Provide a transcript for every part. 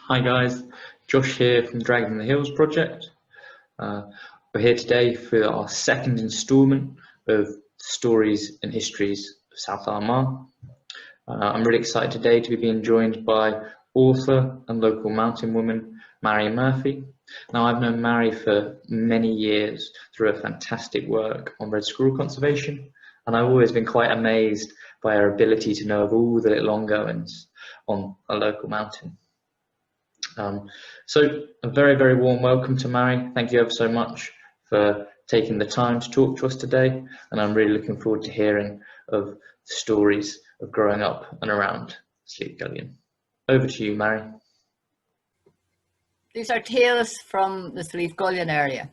Hi guys, Josh here from Dragon in the Hills project. We're here today for our second instalment of Stories and Histories of South Armagh. I'm really excited today to be being joined by author and local mountain woman Mary Murphy. Now, I've known Mary for many years through her fantastic work on red squirrel conservation, and I've always been quite amazed by her ability to know of all the little ongoings on a local mountain. So a very, very warm welcome to Mary. Thank you ever so much for taking the time to talk to us today, and I'm really looking forward to hearing of the stories of growing up and around Slieve Gullion. Over to you, Mary. These are tales from the Slieve Gullion area.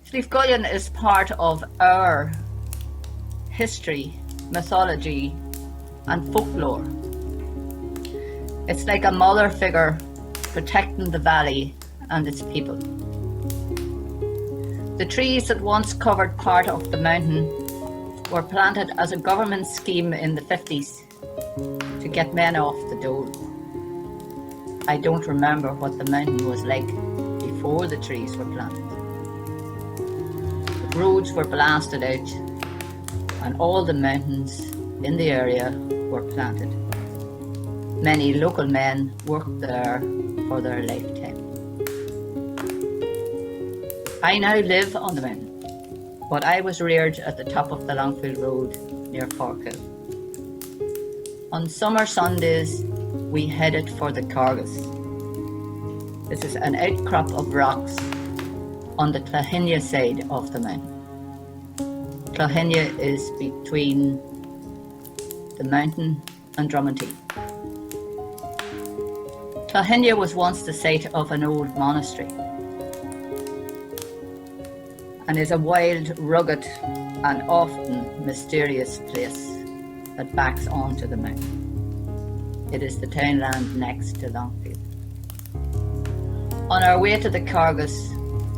Slieve Gullion is part of our history, mythology, and folklore. It's like a mother figure protecting the valley and its people. The trees that once covered part of the mountain were planted as a government scheme in the 50s to get men off the dole. I don't remember what the mountain was like before the trees were planted. The roads were blasted out and all the mountains in the area were planted. Many local men worked there for their lifetime. I now live on the mountain, but I was reared at the top of the Longfield Road near Corkhill. On summer Sundays, we headed for the Cargus. This is an outcrop of rocks on the Clahinia side of the mountain. Clahinia is between the mountain and Drummondtee. Clahinia was once the site of an old monastery and is a wild, rugged and often mysterious place that backs onto the mountain. It is the townland next to Longfield. On our way to the Cargus,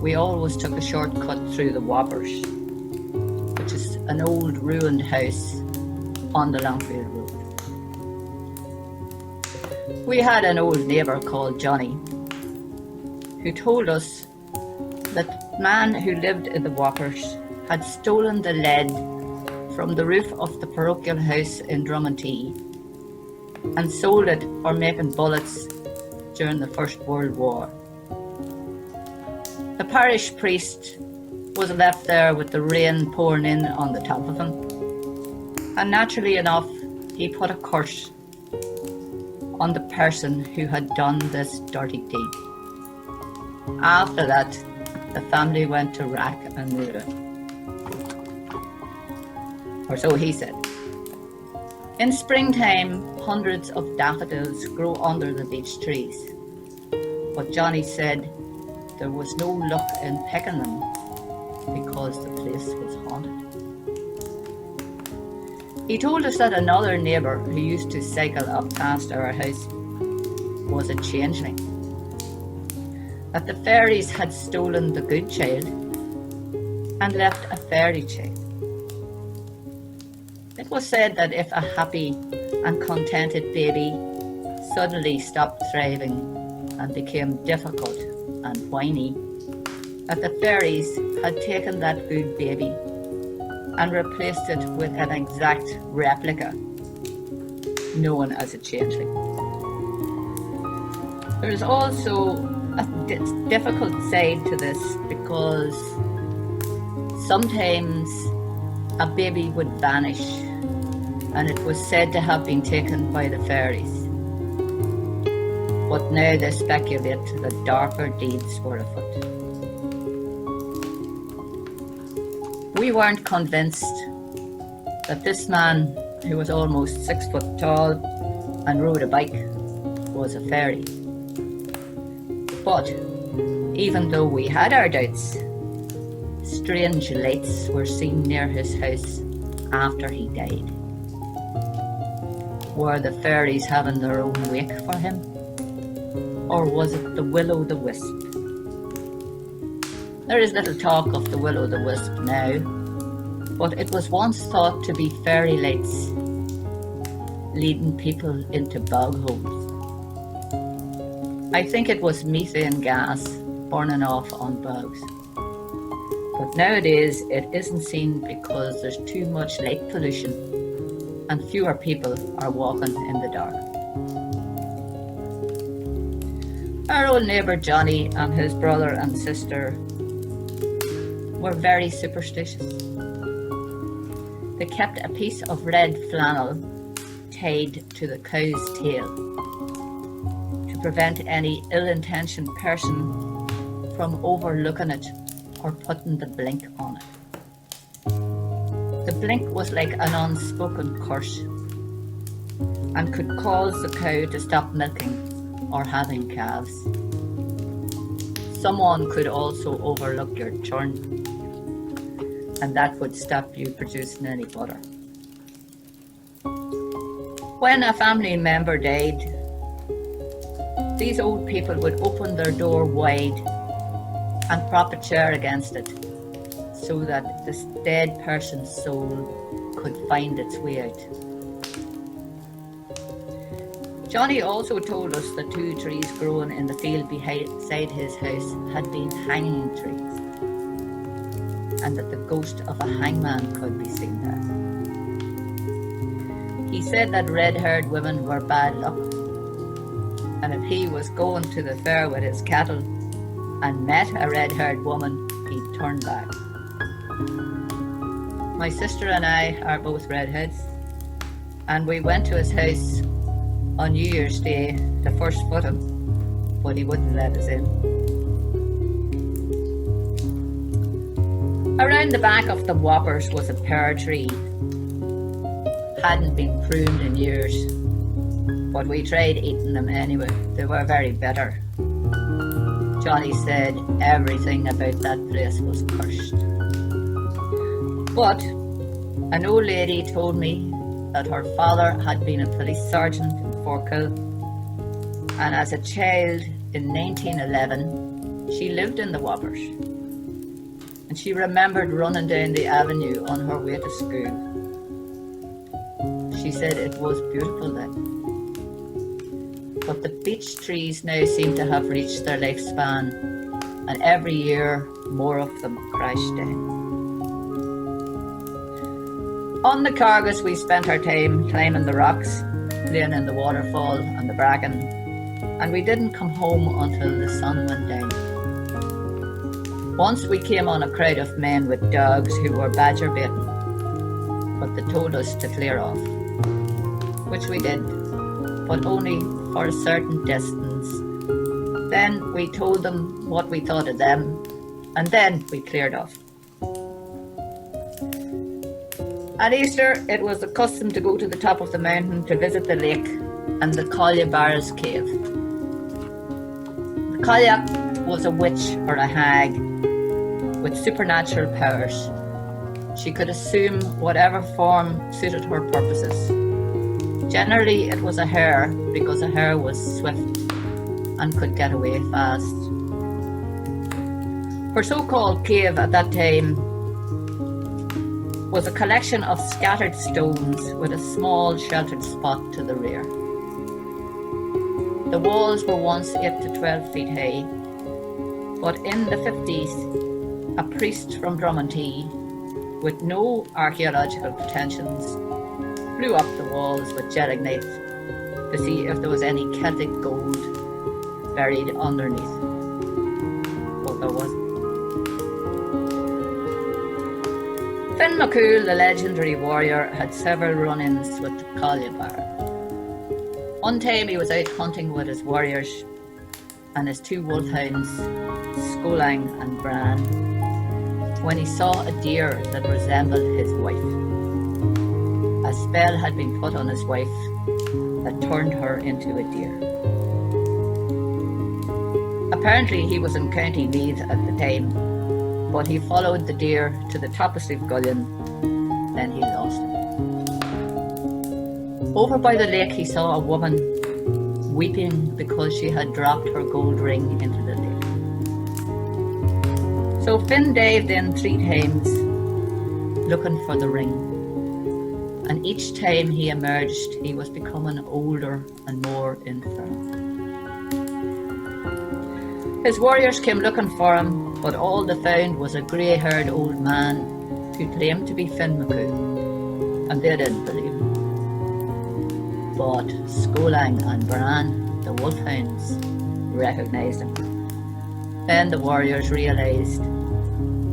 we always took a shortcut through the Whoppers, which is an old ruined house on the Longfield Road. We had an old neighbour called Johnny who told us that the man who lived in the Whoppers had stolen the lead from the roof of the parochial house in Drummondtee and sold it for making bullets during the First World War. The parish priest was left there with the rain pouring in on the top of him, and naturally enough he put a curse on the person who had done this dirty deed. After that, the family went to rack and ruin. Or so he said. In springtime, hundreds of daffodils grow under the beech trees, but Johnny said there was no luck in picking them because the place was haunted. He told us that another neighbour who used to cycle up past our house was a changeling, that the fairies had stolen the good child and left a fairy child. It was said that if a happy and contented baby suddenly stopped thriving and became difficult and whiny, that the fairies had taken that good baby and replaced it with an exact replica, known as a changeling. There is also a difficult side to this because sometimes a baby would vanish and it was said to have been taken by the fairies. But now they speculate that darker deeds were afoot. We weren't convinced that this man, who was almost 6 foot tall and rode a bike, was a fairy. But even though we had our doubts, strange lights were seen near his house after he died. Were the fairies having their own wake for him? Or was it the will-o'-the-wisp? There is little talk of the will-o'-the-wisp now, but it was once thought to be fairy lights leading people into bog holes. I think it was methane gas burning off on bogs. But nowadays it isn't seen because there's too much lake pollution and fewer people are walking in the dark. Our old neighbour Johnny and his brother and sister were very superstitious. They kept a piece of red flannel tied to the cow's tail to prevent any ill-intentioned person from overlooking it or putting the blink on it. The blink was like an unspoken curse and could cause the cow to stop milking or having calves. Someone could also overlook your churn, and that would stop you producing any butter. When a family member died, these old people would open their door wide and prop a chair against it so that this dead person's soul could find its way out. Johnny also told us the 2 trees growing in the field beside his house had been hanging trees, and that the ghost of a hangman could be seen there. He said that red-haired women were bad luck, and if he was going to the fair with his cattle and met a red-haired woman, he'd turn back. My sister and I are both redheads, and we went to his house on New Year's Day to first foot him, but he wouldn't let us in. Around the back of the Whoppers was a pear tree. Hadn't been pruned in years, but we tried eating them anyway. They were very bitter. Johnny said everything about that place was cursed. But an old lady told me that her father had been a police sergeant in Forkhill, and as a child in 1911 she lived in the Whoppers, and she remembered running down the avenue on her way to school. She said it was beautiful then. But the beech trees now seem to have reached their lifespan, and every year more of them crash down. On the Cargus we spent our time climbing the rocks, playing in the waterfall and the bracken, and we didn't come home until the sun went down. Once we came on a crowd of men with dogs who were badger baiting, but they told us to clear off, which we did, but only for a certain distance. Then we told them what we thought of them, and then we cleared off. At Easter, it was the custom to go to the top of the mountain to visit the lake and the Colliabar's cave. The Collia was a witch or a hag with supernatural powers. She could assume whatever form suited her purposes. Generally, it was a hare, because a hare was swift and could get away fast. Her so-called cave at that time was a collection of scattered stones with a small sheltered spot to the rear. The walls were once 8 to 12 feet high, but in the 50s, a priest from Drummondtee, with no archaeological pretensions, blew up the walls with gelignite to see if there was any Celtic gold buried underneath. But there wasn't. Finn McCool, the legendary warrior, had several run-ins with the Colliabar. One time he was out hunting with his warriors and his 2 wolfhounds, Skolang and Bran, when he saw a deer that resembled his wife. A spell had been put on his wife that turned her into a deer. Apparently he was in County Meath at the time, but he followed the deer to the top of Slieve Gullion, then he lost it. Over by the lake he saw a woman weeping because she had dropped her gold ring into the lake. So Finn dived in 3 times looking for the ring, and each time he emerged, he was becoming older and more infirm. His warriors came looking for him, but all they found was a grey-haired old man who claimed to be Finn McCoo, and they didn't believe him. But Scolang and Bran, the wolfhounds, recognised him. Then the warriors realised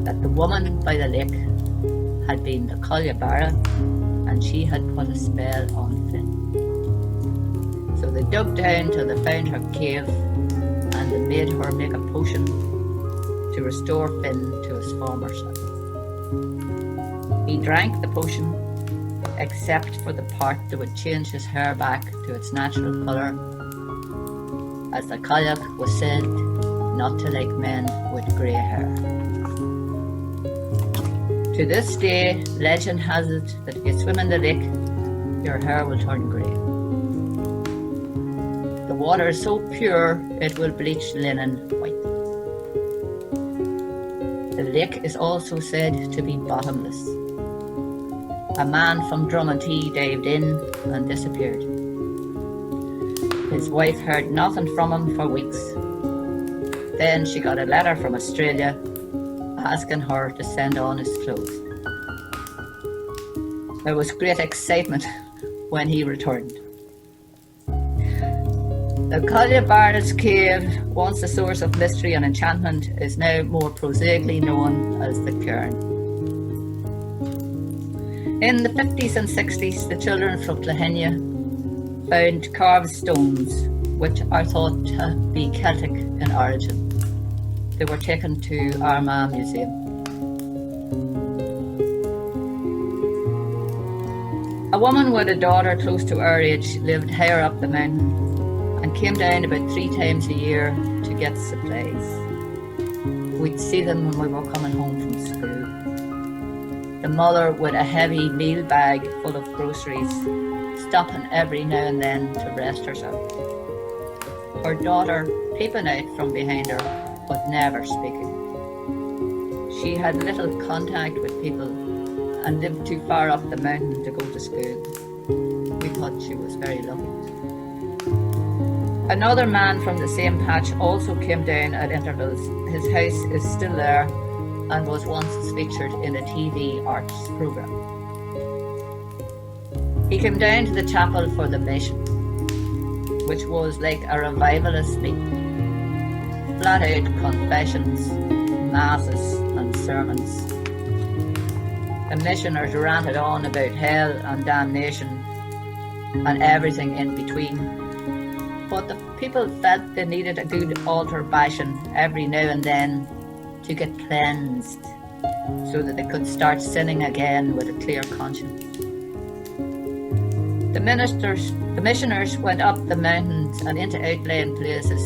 that the woman by the lake had been the Cullibara, and she had put a spell on Finn. So they dug down till they found her cave, and they made her make a potion to restore Finn to his former self. He drank the potion, except for the part that would change his hair back to its natural colour, as the Cailleach was said not to like men with grey hair. To this day, legend has it that if you swim in the lake, your hair will turn grey. The water is so pure it will bleach linen white. The lake is also said to be bottomless. A man from Drummondhee dived in and disappeared. His wife heard nothing from him for weeks. Then she got a letter from Australia asking her to send on his clothes. There was great excitement when he returned. The Cullibara's cave, once a source of mystery and enchantment, is now more prosaically known as the Cairn. In the 50s and 60s, the children from Clahinia found carved stones which are thought to be Celtic in origin. They were taken to Armagh Museum. A woman with a daughter close to our age lived higher up the mountain and came down about 3 times a year to get supplies. We'd see them when we were coming home from school. The mother with a heavy meal bag full of groceries, stopping every now and then to rest herself. Her daughter peeping out from behind her, but never speaking. She had little contact with people and lived too far up the mountain to go to school. We thought she was very lucky. Another man from the same patch also came down at intervals. His house is still there and was once featured in a TV arts programme. He came down to the chapel for the mission, which was like a revivalist meeting. Flat out confessions, masses and sermons. The missioners ranted on about hell and damnation and everything in between. But the people felt they needed a good altar bashing every now and then to get cleansed so that they could start sinning again with a clear conscience. The missioners went up the mountains and into outlying places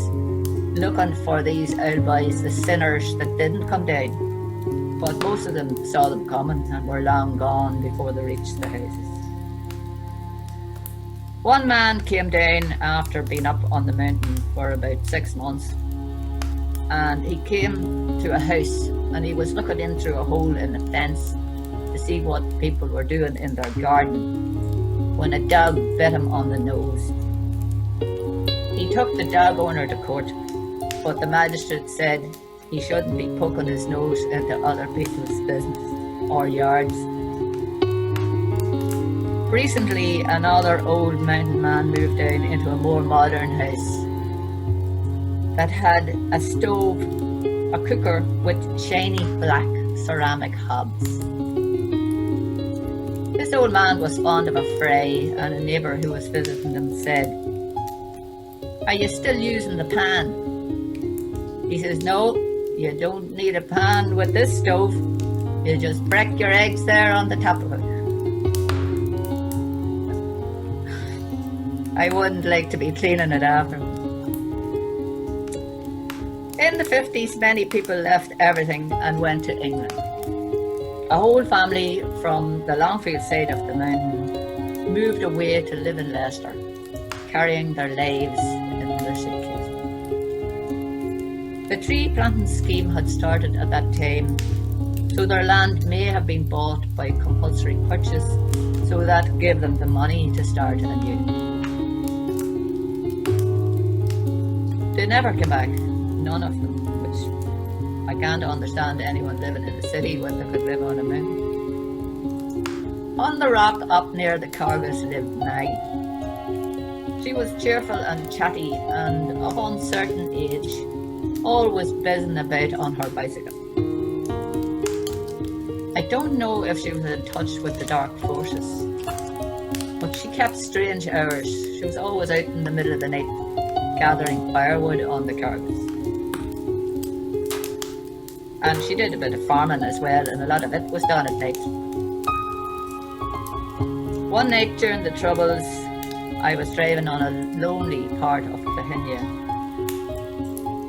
looking for these old boys, the sinners that didn't come down. But most of them saw them coming and were long gone before they reached the houses. One man came down after being up on the mountain for about 6 months, and he came to a house and he was looking in through a hole in the fence to see what people were doing in their garden when a dog bit him on the nose. He took the dog owner to court, but the magistrate said he shouldn't be poking his nose into other people's business or yards. Recently, another old mountain man moved down into a more modern house that had a stove, a cooker with shiny black ceramic hobs. This old man was fond of a fray, and a neighbour who was visiting them said, "Are you still using the pan?" He says, "No, you don't need a pan with this stove. You just break your eggs there on the top of it." I wouldn't like to be cleaning it after. In the 50s, many people left everything and went to England. A whole family from the Longfield side of the mountain moved away to live in Leicester, carrying their lives in their suitcases. The tree planting scheme had started at that time, so their land may have been bought by compulsory purchase so that gave them the money to start anew. They never came back, none of them, which I can't understand anyone living in the city when they could live on a mountain. On the rock up near the Cargas lived Maggie. She was cheerful and chatty and of uncertain age, always buzzing about on her bicycle. I don't know if she was in touch with the dark forces, but she kept strange hours. She was always out in the middle of the night, gathering firewood on the Cargas. And she did a bit of farming as well, and a lot of it was done at night. One night during the Troubles, I was driving on a lonely part of Clahinia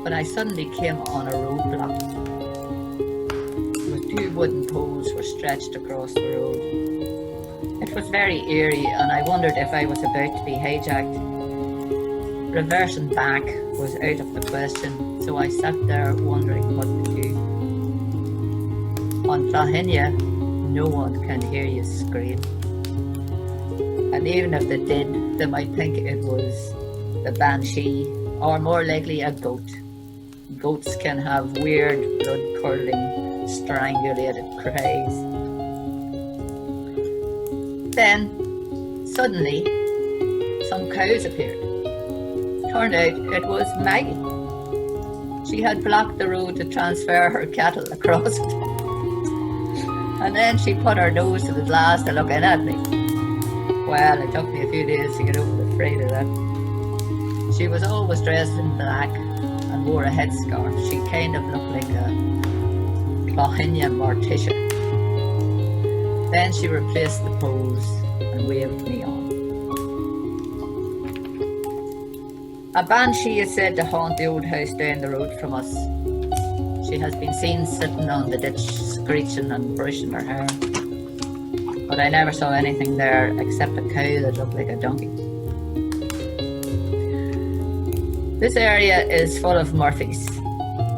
when I suddenly came on a roadblock. With two wooden poles were stretched across the road. It was very eerie, and I wondered if I was about to be hijacked. Reversing back was out of the question, so I sat there wondering what to do. On Clahinia, no one can hear you scream. And even if they did, they might think it was the banshee, or more likely a goat. Goats can have weird, blood-curdling, strangulated cries. Then, suddenly, some cows appeared. Turned out it was Maggie. She had blocked the road to transfer her cattle across it. And then she put her nose to the glass to look in at me. Well, it took me a few days to get over the fright of that. She was always dressed in black and wore a headscarf. She kind of looked like a Clahinia Morticia. Then she replaced the poles and waved me on. A banshee is said to haunt the old house down the road from us. She has been seen sitting on the ditch, screeching and brushing her hair. But I never saw anything there except a cow that looked like a donkey. This area is full of Murphys,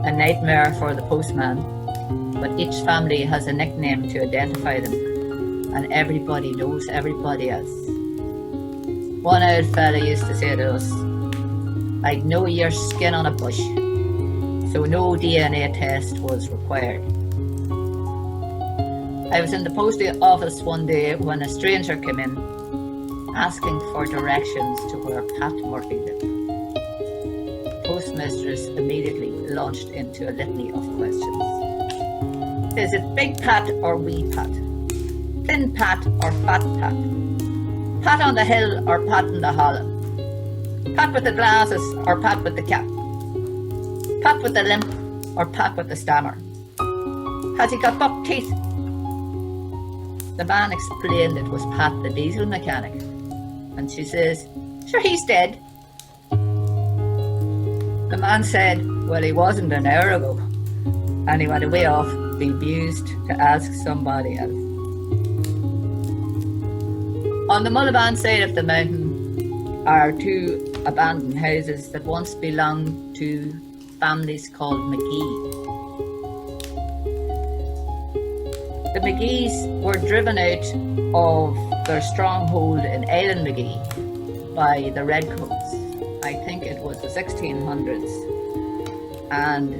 a nightmare for the postman, but each family has a nickname to identify them, and everybody knows everybody else. One old fella used to say to us, "I'd know your skin on a bush," so no DNA test was required. I was in the post office one day when a stranger came in, asking for directions to where Pat Murphy lived. The postmistress immediately launched into a litany of questions. Is it Big Pat or Wee Pat? Thin Pat or Fat Pat? Pat on the hill or Pat in the hollow? Pat with the glasses or Pat with the cap? Pat with the limp or Pat with the stammer? Has he got buck teeth? The man explained it was Pat the diesel mechanic, and she says, "Sure, he's dead." The man said, "Well, he wasn't an hour ago," and he went away off, bemused, to ask somebody else. On the Mullaban side of the mountain are two abandoned houses that once belonged to families called McGee. The McGees were driven out of their stronghold in Eilean McGee by the Redcoats. I think it was the 1600s, and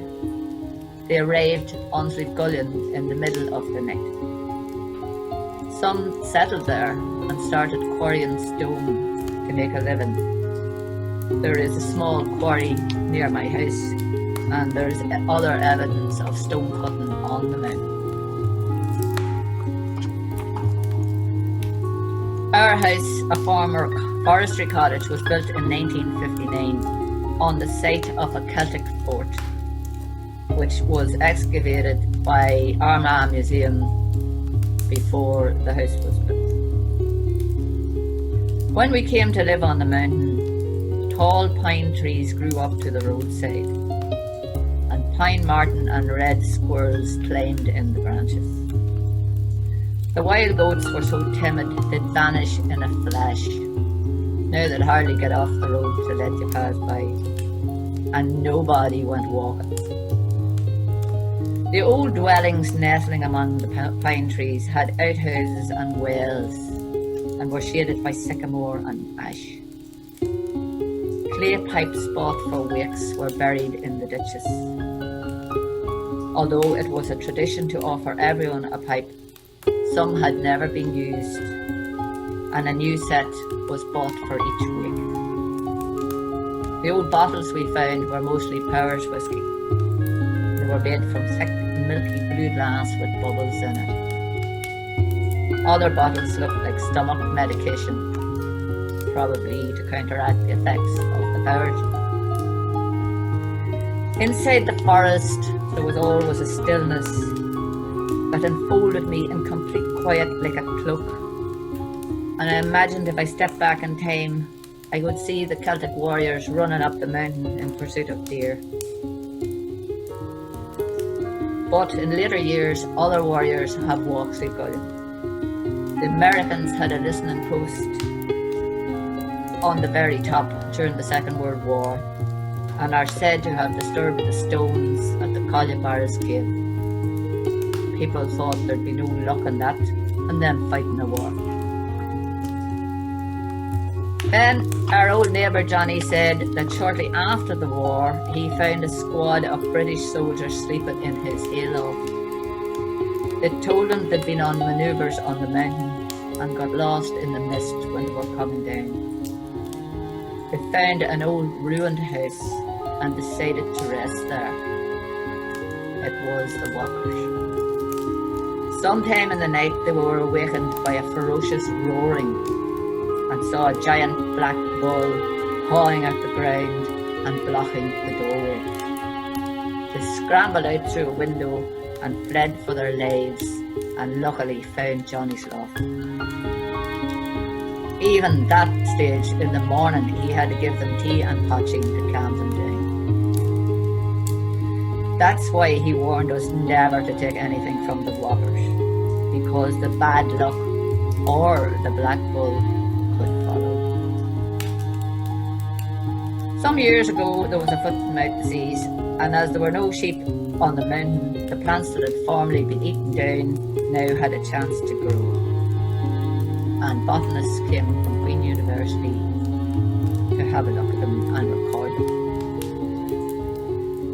they arrived on Slieve Gullion in the middle of the night. Some settled there and started quarrying stone to make a living. There is a small quarry near my house, and there's other evidence of stone cutting on the mountain. Our house, a former forestry cottage, was built in 1959 on the site of a Celtic fort, which was excavated by Armagh Museum before the house was built. When we came to live on the mountain, tall pine trees grew up to the roadside, and pine marten and red squirrels climbed in the branches. The wild goats were so timid they'd vanish in a flash. Now they'd hardly get off the road to let you pass by, and nobody went walking. The old dwellings nestling among the pine trees had outhouses and wells, and were shaded by sycamore and ash. Clay pipes bought for wakes were buried in the ditches. Although it was a tradition to offer everyone a pipe, some had never been used, and a new set was bought for each wake. The old bottles we found were mostly Powers whiskey. They were made from thick, milky blue glass with bubbles in it. Other bottles looked like stomach medication, probably to counteract the effects of the Powers. Inside the forest, there was always a stillness that enfolded me in complete quiet like a cloak. And I imagined if I stepped back in time, I would see the Celtic warriors running up the mountain in pursuit of deer. But in later years, other warriors have walked Slieve Gullion. The Americans had a listening post on the very top during the Second World War, and are said to have disturbed the stones at the Colliebarras cave. People thought there'd be no luck in that, and then fighting a war. Then our old neighbour Johnny said that shortly after the war, he found a squad of British soldiers sleeping in his hayloft. They told him they'd been on manoeuvres on the mountain and got lost in the mist when they were coming down. They found an old ruined house and decided to rest there. It was the Walkers. Sometime in the night they were awakened by a ferocious roaring and saw a giant black bull pawing at the ground and blocking the doorway. They scrambled out through a window and fled for their lives, and luckily found Johnny's loft. Even that stage in the morning he had to give them tea and potching to calm them down. That's why he warned us never to take anything from the Walkers, because the bad luck or the black bull could follow. Some years ago there was a foot-and-mouth disease, and as there were no sheep on the mountain, the plants that had formerly been eaten down now had a chance to grow. And botanists came from Queen University to have a look at them and record them.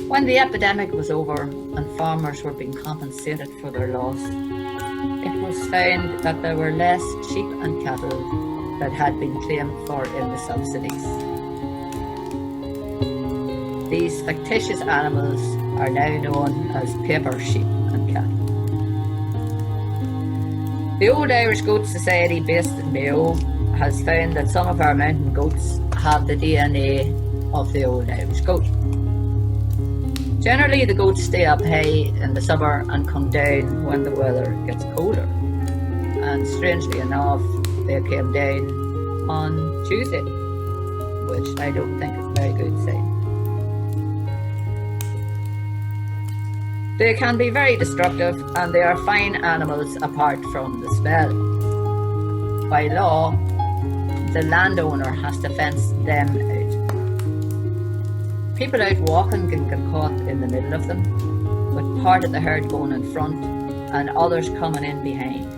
When the epidemic was over and farmers were being compensated for their loss, it was found that there were less sheep and cattle that had been claimed for in the subsidies. These fictitious animals are now known as paper sheep and cattle. The Old Irish Goat Society based in Mayo has found that some of our mountain goats have the DNA of the Old Irish Goat. Generally the goats stay up high in the summer and come down when the weather gets colder. And strangely enough, they came down on Tuesday, which I don't think is a very good sign. They can be very destructive, and they are fine animals apart from the smell. By law, the landowner has to fence them out. People out walking can get caught in the middle of them, with part of the herd going in front and others coming in behind.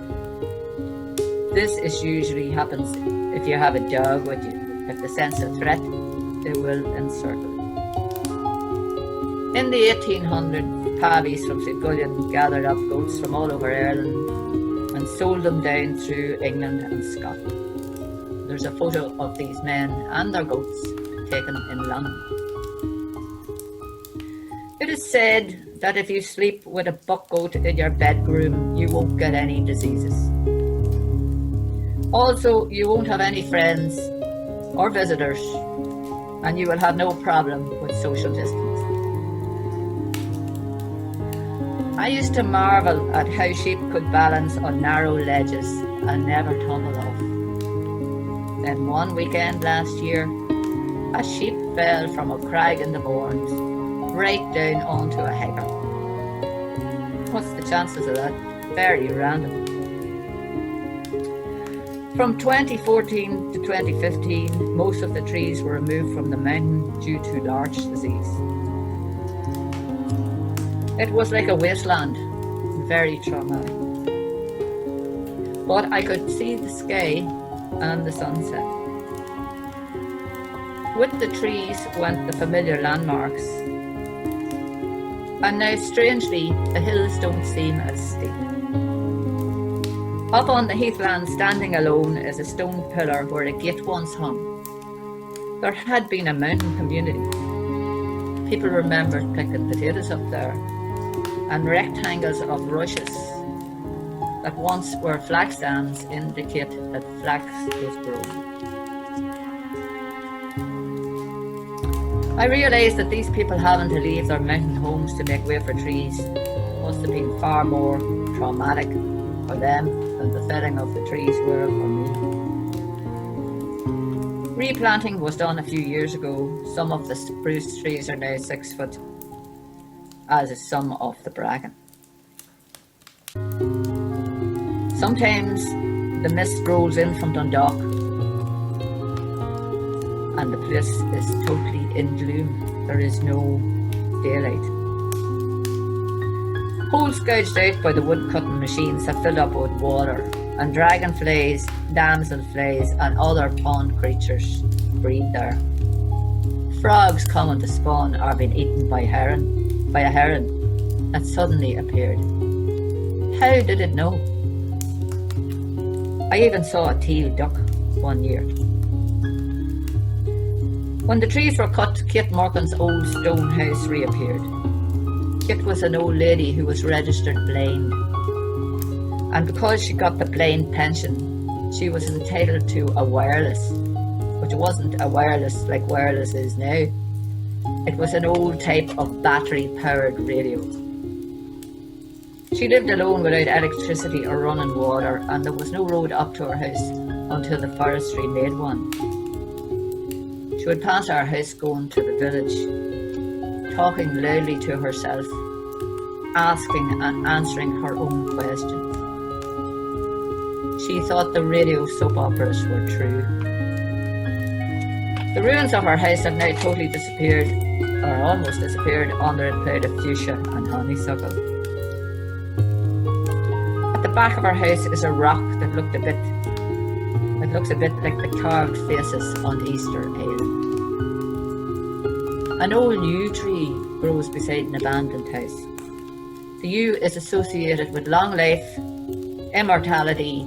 This usually happens if you have a dog with you. If they sense a threat, they will encircle. In the 1800s, Pavvies from Slieve Gullion gathered up goats from all over Ireland and sold them down through England and Scotland. There's a photo of these men and their goats taken in London. It is said that if you sleep with a buck goat in your bedroom, you won't get any diseases. Also, you won't have any friends or visitors, and you will have no problem with social distance. I used to marvel at how sheep could balance on narrow ledges and never tumble off. Then one weekend last year, a sheep fell from a crag in the Bournes right down onto a hanger. What's the chances of that? Very random. From 2014 to 2015, most of the trees were removed from the mountain due to larch disease. It was like a wasteland, very traumatic. But I could see the sky and the sunset. With the trees went the familiar landmarks, and now strangely the hills don't seem as steep. Up on the heathland, standing alone, is a stone pillar where a gate once hung. There had been a mountain community. People remembered picking potatoes up there, and rectangles of rushes that once were flax stands indicate that flax was grown. I realised that these people having to leave their mountain homes to make way for trees must have been far more traumatic for them than the felling of the trees were for me. Replanting was done a few years ago. Some of the spruce trees are now 6 foot, as is some of the bracken. Sometimes the mist rolls in from Dundalk and the place is totally in gloom. There is no daylight. Holes gouged out by the wood-cutting machines have filled up with water, and dragonflies, damselflies and other pond creatures breed there. Frogs coming to spawn are being eaten by a heron that suddenly appeared. How did it know? I even saw a teal duck one year. When the trees were cut, Kate Morgan's old stone house reappeared. Kate was an old lady who was registered blind, and because she got the blind pension, she was entitled to a wireless, which wasn't a wireless like wireless is now. It was an old type of battery-powered radio. She lived alone without electricity or running water, and there was no road up to her house until the forestry made one. She would pass our house going to the village, talking loudly to herself, asking and answering her own questions. She thought the radio soap operas were true. The ruins of her house have now totally disappeared, or almost disappeared, under a cloud of fuchsia and honeysuckle. At the back of her house is a rock that looks a bit like the carved faces on the Easter ale. An old yew tree grows beside an abandoned house. The yew is associated with long life, immortality,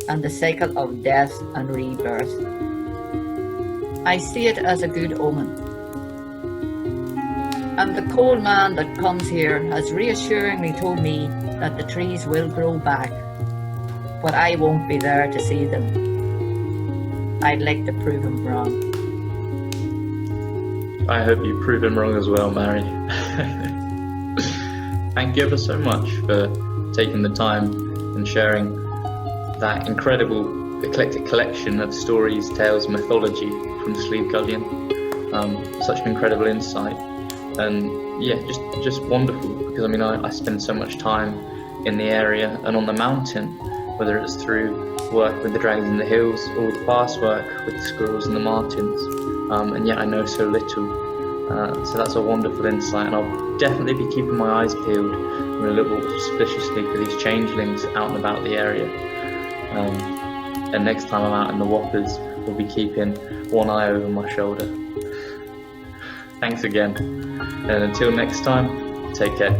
and the cycle of death and rebirth. I see it as a good omen. And the coal man that comes here has reassuringly told me that the trees will grow back, but I won't be there to see them. I'd like to prove him wrong. I hope you prove him wrong as well, Mary. Thank you ever so much for taking the time and sharing that incredible eclectic collection of stories, tales, mythology from Slieve Gullion. Such an incredible insight, and yeah, just wonderful, because I mean I spend so much time in the area and on the mountain, whether it's through work with the dragons in the hills or the past work with the squirrels and the martins, and yet I know so little. So that's a wonderful insight, and I'll definitely be keeping my eyes peeled and a little bit suspiciously for these changelings out and about the area. And next time I'm out in the Whoppers, we'll be keeping one eye over my shoulder. Thanks again, and until next time, take care.